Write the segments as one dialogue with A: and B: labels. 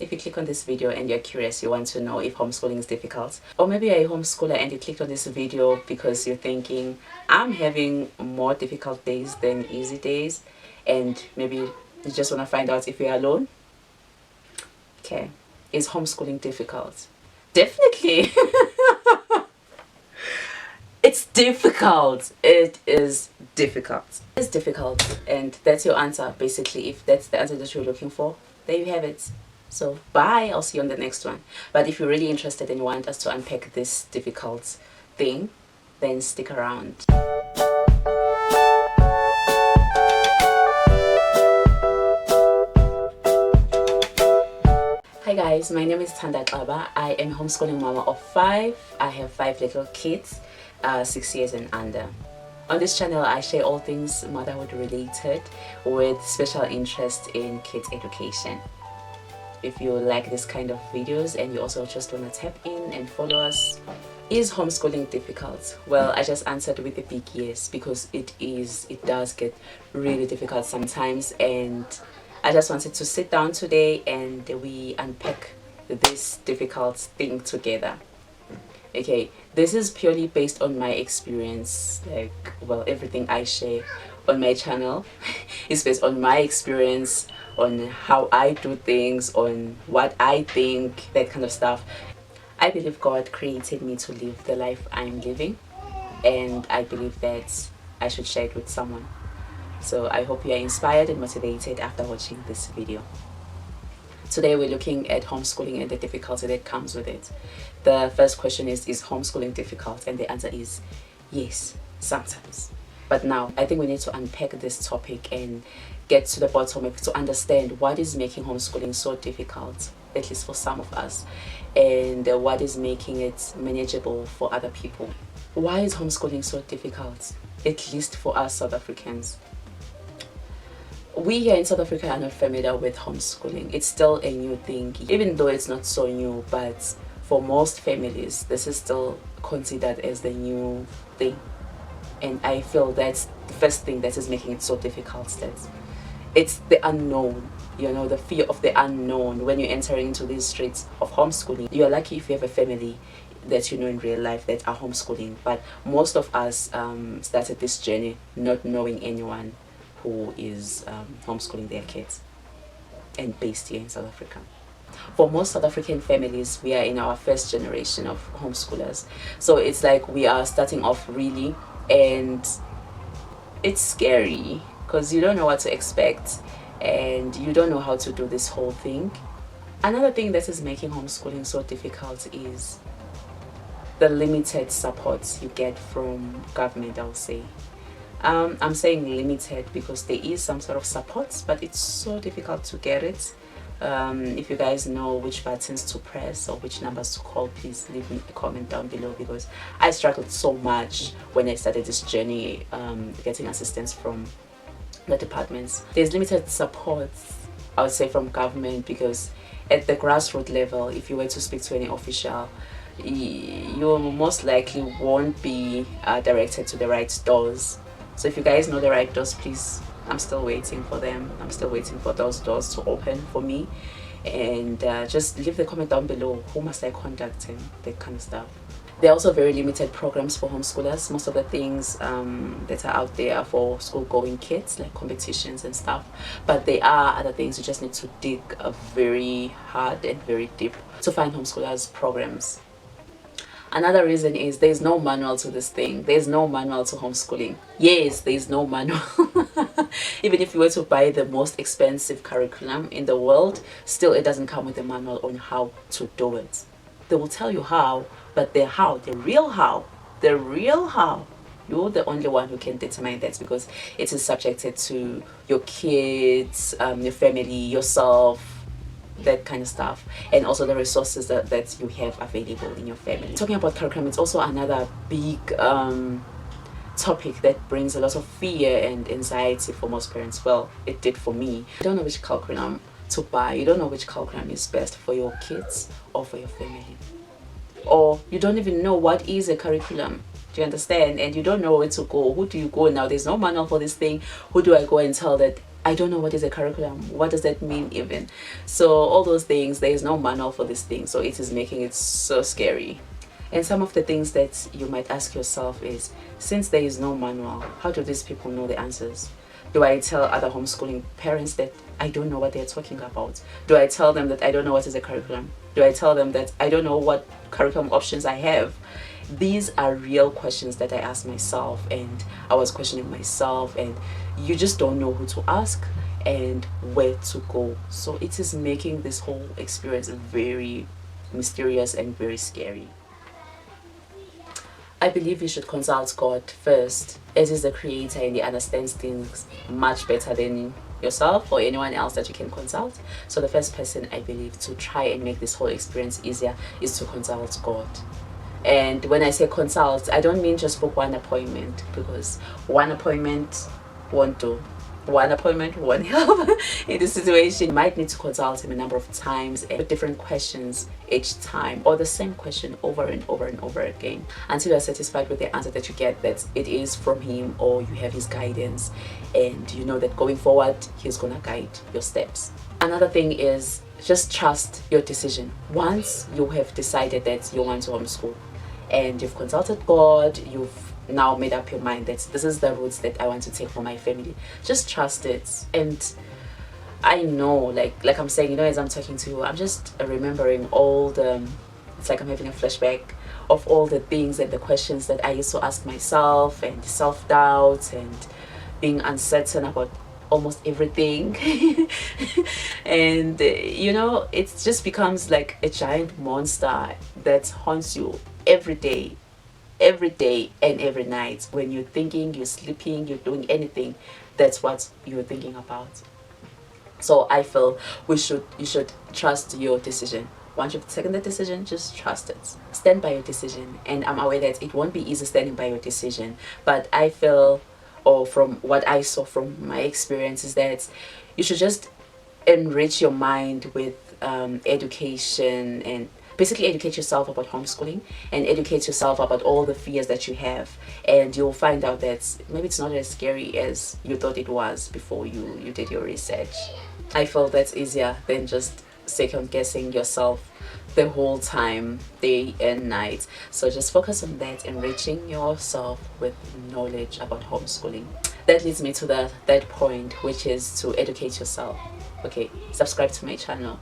A: If you click on this video and you're curious, you want to know if homeschooling is difficult, or maybe you're a homeschooler and you clicked on this video because you're thinking, I'm having more difficult days than easy days, and maybe you just want to find out if you're alone. Okay, is homeschooling difficult? Definitely. It's difficult. It is difficult. It's difficult, and that's your answer basically. If that's the answer that you're looking for, there you have it. So bye, I'll see you on the next one. But if you're really interested and you want us to unpack this difficult thing, then stick around. Hi guys, my name is Thanda Xaba. I am a homeschooling mama of 5. I have 5 little kids, 6 years and under. On this channel, I share all things motherhood related with special interest in kids education. If you like this kind of videos and you also just want to tap in and follow us. Is homeschooling difficult? Well, I just answered with a big yes, because it does get really difficult sometimes, and I just wanted to sit down today and we unpack this difficult thing together. Okay, this is purely based on my experience. Everything I share on my channel is based on my experience, on how I do things, on what I think, that kind of stuff. I believe God created me to live the life I'm living, and I believe that I should share it with someone. So I hope you are inspired and motivated after watching this video. Today we're looking at homeschooling and the difficulty that comes with it. The first question is homeschooling difficult? And the answer is yes, sometimes. But now I think we need to unpack this topic and get to the bottom of it, to understand what is making homeschooling so difficult, at least for some of us, and what is making it manageable for other people. Why is homeschooling so difficult, at least for us South Africans? We here in South Africa are not familiar with homeschooling. It's still a new thing, even though it's not so new, but for most families this is still considered as the new thing. And I feel that's the first thing that is making it so difficult, that it's the unknown, you know, the fear of the unknown. When you're entering into these streets of homeschooling, you're lucky if you have a family that you know in real life that are homeschooling, but most of us started this journey not knowing anyone who is homeschooling their kids and based here in South Africa. For most South African families, we are in our first generation of homeschoolers, so it's like we are starting off really, and it's scary because you don't know what to expect and you don't know how to do this whole thing. Another thing that is making homeschooling so difficult is the limited support you get from government, I'll say. I'm saying limited because there is some sort of support, but it's so difficult to get it. If you guys know which buttons to press or which numbers to call, please leave me a comment down below, because I struggled so much when I started this journey getting assistance from the departments. There's limited support, I would say, from government, because at the grassroots level, if you were to speak to any official, you most likely won't be directed to the right doors. So if you guys know the right doors, please, I'm still waiting for them. I'm still waiting for those doors to open for me. And just leave the comment down below, who must I contact, and that kind of stuff. There are also very limited programs for homeschoolers. Most of the things that are out there are for school-going kids, like competitions and stuff. But there are other things you just need to dig very hard and very deep to find homeschoolers programs. Another reason is there's no manual to this thing. There's no manual to homeschooling. Yes, there's no manual. Even if you were to buy the most expensive curriculum in the world, still it doesn't come with a manual on how to do it. They will tell you how, but the real how, you're the only one who can determine that, because it is subjected to your kids, your family, yourself, that kind of stuff, and also the resources that you have available in your family. Talking about curriculum, it's also another big topic that brings a lot of fear and anxiety for most parents. Well, it did for me. You don't know which curriculum to buy. You don't know which curriculum is best for your kids or for your family, or you don't even know what is a curriculum. Do you understand? And you don't know where to go. Who do you go now? There's no manual for this thing. Who do I go and tell that I don't know what is a curriculum. What does that mean even? So all those things, there is no manual for this thing. So it is making it so scary. And some of the things that you might ask yourself is, since there is no manual, how do these people know the answers? Do I tell other homeschooling parents that I don't know what they're talking about? Do I tell them that I don't know what is a curriculum? Do I tell them that I don't know what curriculum options I have? These are real questions that I ask myself, and I was questioning myself, and you just don't know who to ask and where to go. So it is making this whole experience very mysterious and very scary. I believe you should consult God first, as He's the creator and He understands things much better than yourself or anyone else that you can consult. So the first person, I believe, to try and make this whole experience easier is to consult God. And when I say consult, I don't mean just book one appointment, because one appointment won't do. One appointment won't help in this situation. You might need to consult Him a number of times and with different questions each time, or the same question over and over and over again, until you're satisfied with the answer that you get, that it is from Him, or you have His guidance and you know that going forward He's gonna guide your steps. Another thing is just trust your decision. Once you have decided that you want to homeschool and you've consulted God, you've now made up your mind that this is the routes that I want to take for my family, just trust it. And I know, like I'm saying, you know, as I'm talking to you, I'm just remembering all the, it's like I'm having a flashback of all the things and the questions that I used to ask myself, and self-doubt and being uncertain about almost everything. And you know, it just becomes like a giant monster that haunts you every day and every night. When you're thinking, you're sleeping, you're doing anything, that's what you're thinking about. So I feel you should trust your decision. Once you've taken the decision, just trust it. Stand by your decision. And I'm aware that it won't be easy standing by your decision, but I feel, or from what I saw from my experience, is that you should just enrich your mind with education, and basically educate yourself about homeschooling and educate yourself about all the fears that you have, and you'll find out that maybe it's not as scary as you thought it was before you did your research. I feel that's easier than just second guessing yourself the whole time, day and night. So just focus on that, enriching yourself with knowledge about homeschooling. That leads me to the third point, which is to educate yourself. Okay, subscribe to my channel.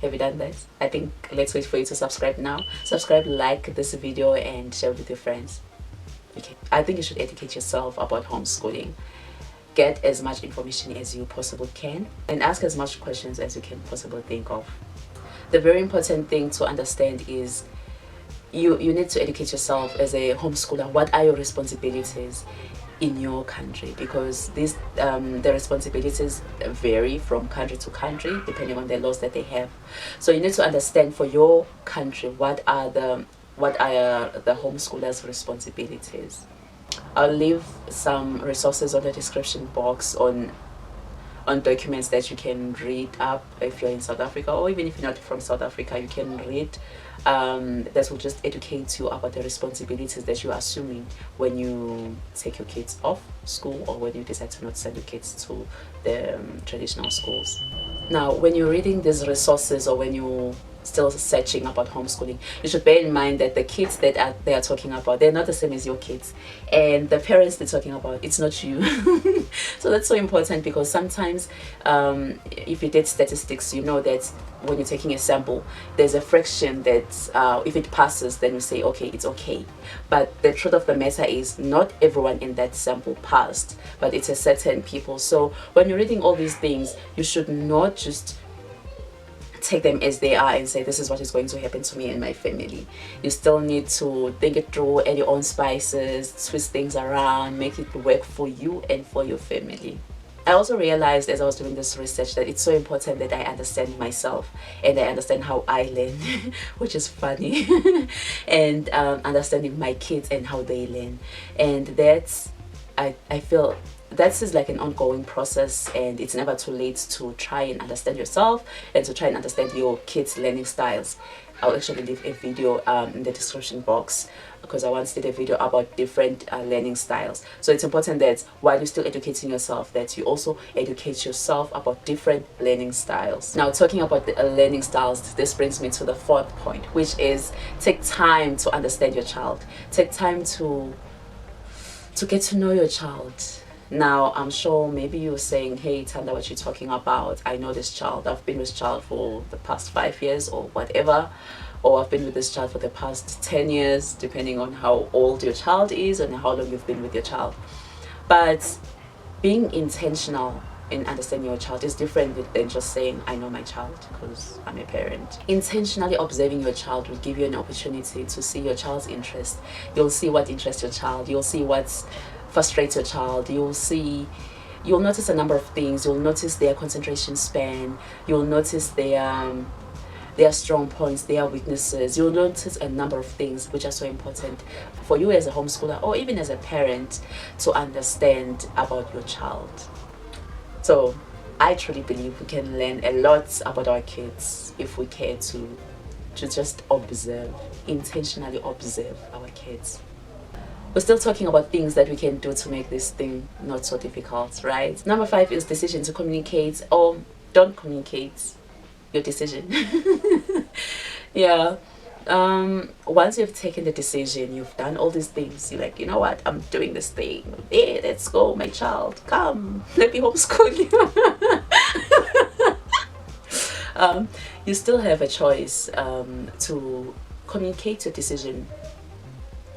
A: Have you done that? I think let's wait for you to subscribe now. Subscribe, like this video, and share with your friends. Okay, I think you should educate yourself about homeschooling. Get as much information as you possibly can, and ask as much questions as you can possibly think of. The very important thing to understand is you need to educate yourself as a homeschooler. What are your responsibilities in your country? Because these the responsibilities vary from country to country depending on the laws that they have. So you need to understand for your country what are the homeschoolers' responsibilities. I'll leave some resources on the description box on documents that you can read up if you're in South Africa, or even if you're not from South Africa, you can read that will just educate you about the responsibilities that you're assuming when you take your kids off school, or when you decide to not send your kids to the traditional schools. Now, when you're reading these resources, or when you still searching about homeschooling, you should bear in mind that the kids that they are talking about, they're not the same as your kids, and the parents they're talking about, it's not you. So that's so important, because sometimes if you did statistics, you know that when you're taking a sample, there's a fraction that if it passes, then you say okay, it's okay. But the truth of the matter is not everyone in that sample passed, but it's a certain people. So when you're reading all these things, you should not just take them as they are and say this is what is going to happen to me and my family. You still need to think it through, add your own spices, twist things around, make it work for you and for your family. I also realized as I was doing this research that it's so important that I understand myself and I understand how I learn, which is funny, and understanding my kids and how they learn. And that's, I feel that is like an ongoing process, and it's never too late to try and understand yourself and to try and understand your kids' learning styles. I'll actually leave a video in the description box, because I once did a video about different learning styles. So it's important that while you're still educating yourself, that you also educate yourself about different learning styles. Now, talking about the learning styles, this brings me to the fourth point, which is take time to understand your child. Take time to get to know your child. Now, I'm sure maybe you're saying, hey Thanda, what you talking about? I know this child. I've been with this child for the past 5 years or whatever, or I've been with this child for the past 10 years, depending on how old your child is and how long you've been with your child. But being intentional in understanding your child is different than just saying, I know my child because I'm a parent. Intentionally observing your child will give you an opportunity to see your child's interest. You'll see what interests your child. You'll see what's frustrates your child. You'll notice a number of things. You'll notice their concentration span. You'll notice their strong points, their weaknesses. You'll notice a number of things which are so important for you as a homeschooler or even as a parent to understand about your child. So I truly believe we can learn a lot about our kids if we care to just observe, intentionally observe our kids. We're still talking about things that we can do to make this thing not so difficult, right? Number 5 is decision, to communicate or don't communicate your decision. Yeah. Once you've taken the decision, you've done all these things, you're like, you know what, I'm doing this thing. Hey, let's go, my child. Come, let me homeschool you. You still have a choice to communicate your decision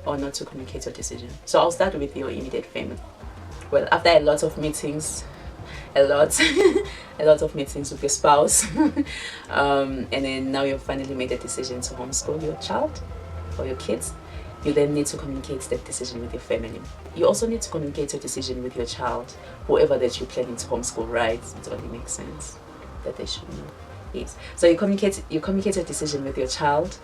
A: or not to communicate your decision. So I'll start with your immediate family. Well, after a lot of meetings, a lot of meetings with your spouse, and then now you've finally made a decision to homeschool your child or your kids, you then need to communicate that decision with your family. You also need to communicate your decision with your child, whoever that you're planning to homeschool, right? It only makes sense that they should know. Yes. So you communicate your decision with your child.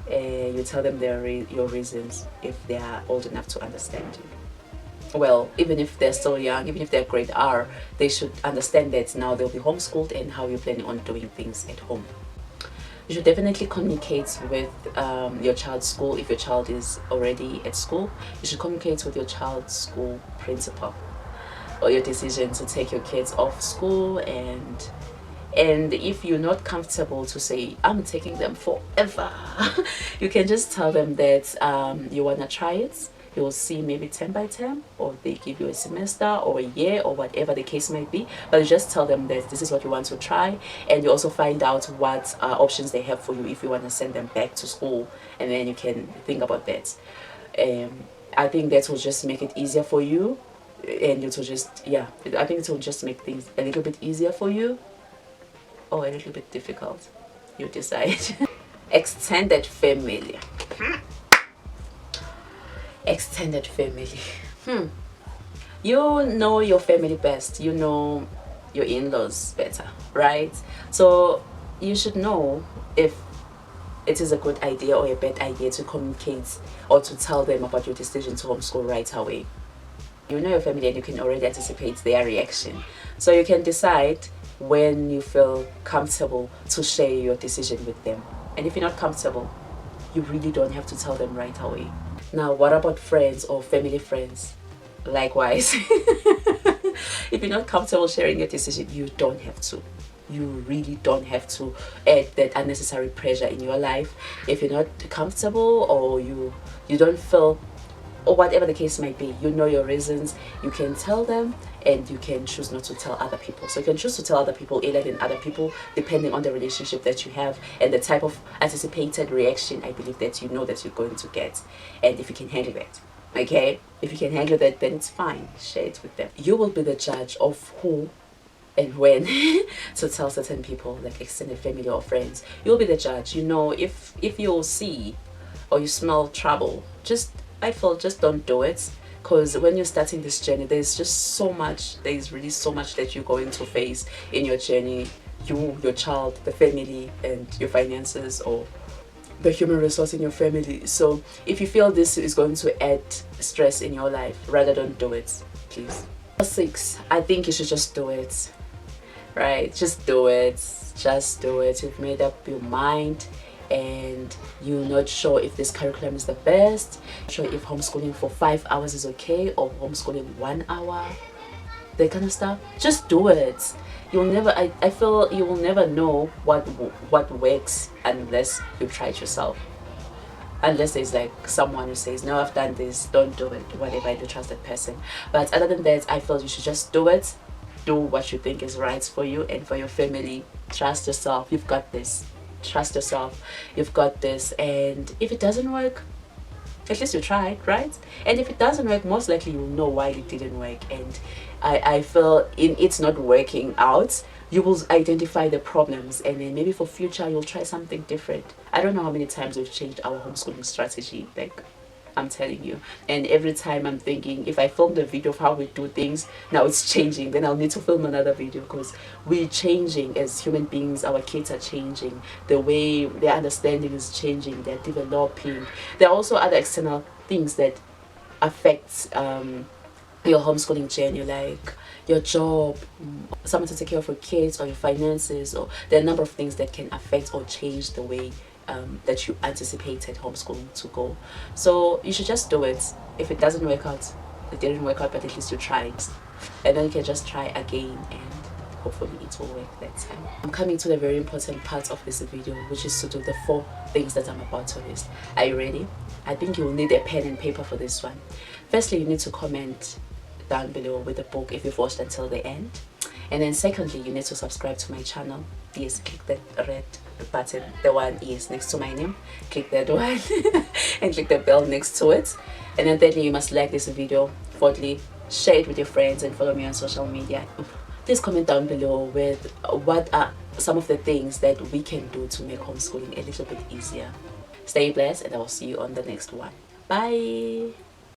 A: You tell them your reasons if they are old enough to understand you. Well, even if they're still young, even if they're grade R, they should understand that now they'll be homeschooled and how you're planning on doing things at home. You should definitely communicate with your child's school. If your child is already at school, you should communicate with your child's school principal or your decision to take your kids off school. And if you're not comfortable to say, I'm taking them forever, you can just tell them that you want to try it. You'll see maybe term by term, or they give you a semester or a year or whatever the case might be. But you just tell them that this is what you want to try, and you also find out what options they have for you if you want to send them back to school, and then you can think about that. I think that will just make it easier for you, and it will just, yeah, I think it will just make things a little bit easier for you. Or a little bit difficult, you decide. Extended family. Extended family. You know your family best. You know your in-laws better, right? So you should know if it is a good idea or a bad idea to communicate or to tell them about your decision to homeschool right away. You know your family and you can already anticipate their reaction. So you can decide when you feel comfortable to share your decision with them. And if you're not comfortable, you really don't have to tell them right away. Now, what about friends or family friends? Likewise. If you're not comfortable sharing your decision, you don't have to. You really don't have to add that unnecessary pressure in your life. If you're not comfortable or you don't feel, or whatever the case might be, you know your reasons, you can tell them, and you can choose not to tell other people. So you can choose to tell other people earlier than other people, depending on the relationship that you have and the type of anticipated reaction I believe that you know that you're going to get, and if you can handle it. Okay, if you can handle that, then it's fine, share it with them. You will be the judge of who and when to tell certain people, like extended family or friends. You'll be the judge. You know, if you see or you smell trouble, I feel just don't do it, because when you're starting this journey, there's really so much that you're going to face in your journey. You, your child, the family, and your finances, or the human resource in your family. So if you feel this is going to add stress in your life, rather don't do it, please. 6, I think you should just do it, right? Just do it. You've made up your mind, and you're not sure if this curriculum is the best, sure if homeschooling for 5 hours is okay or homeschooling 1 hour, that kind of stuff, just do it. You'll never, I feel you will never know what works unless you try it yourself. Unless there's like someone who says, no, I've done this, don't do it, whatever, I do trust that person. But other than that, I feel you should just do it. Do what you think is right for you and for your family. Trust yourself, you've got this. Trust yourself, you've got this. And if it doesn't work, at least you tried, right? And if it doesn't work, most likely you'll know why it didn't work. And I feel in it's not working out, you will identify the problems, and then maybe for future you'll try something different. I don't know how many times we've changed our homeschooling strategy, like I'm telling you, and every time I'm thinking, if I filmed a video of how we do things, now it's changing, then I'll need to film another video, because we're changing as human beings. Our kids are changing, the way their understanding is changing, they're developing. There are also other external things that affect your homeschooling journey, like your job, someone to take care of your kids, or your finances, or there are a number of things that can affect or change the way that you anticipated homeschooling to go. So you should just do it. If it doesn't work out, it didn't work out, but at least you tried, and then you can just try again, and hopefully it will work that time. I'm coming to the very important part of this video, which is to do the 4 things that I'm about to list. Are you ready? I think you'll need a pen and paper for this one. Firstly, you need to comment down below with the book if you've watched until the end, and then secondly, you need to subscribe to my channel. Yes, click that red button, the one is next to my name, click that one and click the bell next to it. And then thirdly, you must like this video. Fourthly, share it with your friends and follow me on social media. Please comment down below with what are some of the things that we can do to make homeschooling a little bit easier. Stay blessed, and I will see you on the next one. Bye.